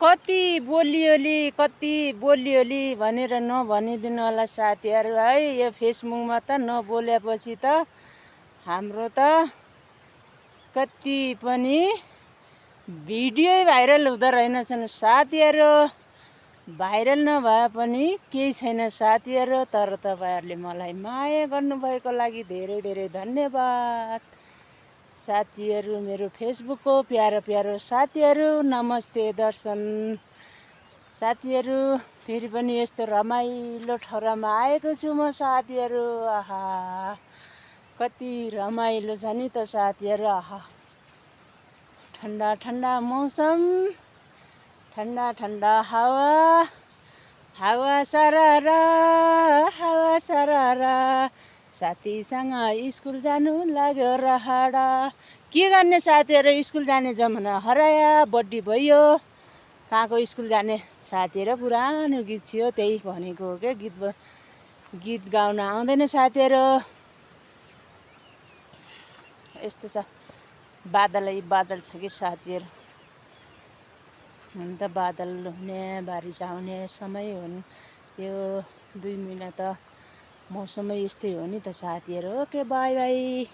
कति बोलियोली भनेर नभनिदिनु होला साथीहरू है। यो फेसबुकमा त नबोलेपछि त हाम्रो त कति पनि भिडियो भाइरल हुँदो रहेनछन् साथीहरू। भाइरल नभए पनि केही छैन साथीहरू, तर तपाईँहरूले मलाई माया गर्नुभएको लागि धेरै धेरै धन्यवाद साथीहरू। मेरो फेसबुकको प्यारो प्यारो साथीहरू, नमस्ते दर्शन साथीहरू। फेरि पनि यस्तो रमाइलो ठाउँमा आएको छु म साथीहरू। आहा कति रमाइलो छ नि त साथीहरू। आहा ठन्डा ठन्डा मौसम, ठन्डा ठन्डा हावा सरारा, हावा सरारा। साथीसँग स्कुल जानु लाग्यो रहाडा। के गर्ने साथीहरू, स्कुल जाने जमाना हराया, बड्डी भयो। कहाँको स्कुल जाने साथीहरू, पुरानो गीत थियो त्यही भनेको हो क्या। गीत गाउन आउँदैन साथीहरू। यस्तो छ, बादलै बादल छ कि साथीहरू। हुन त बादल हुने बारिस आउने समय हो नि यो 2 महिना त मौसमै यस्तै हो नि त साथीहरू। Okay by by.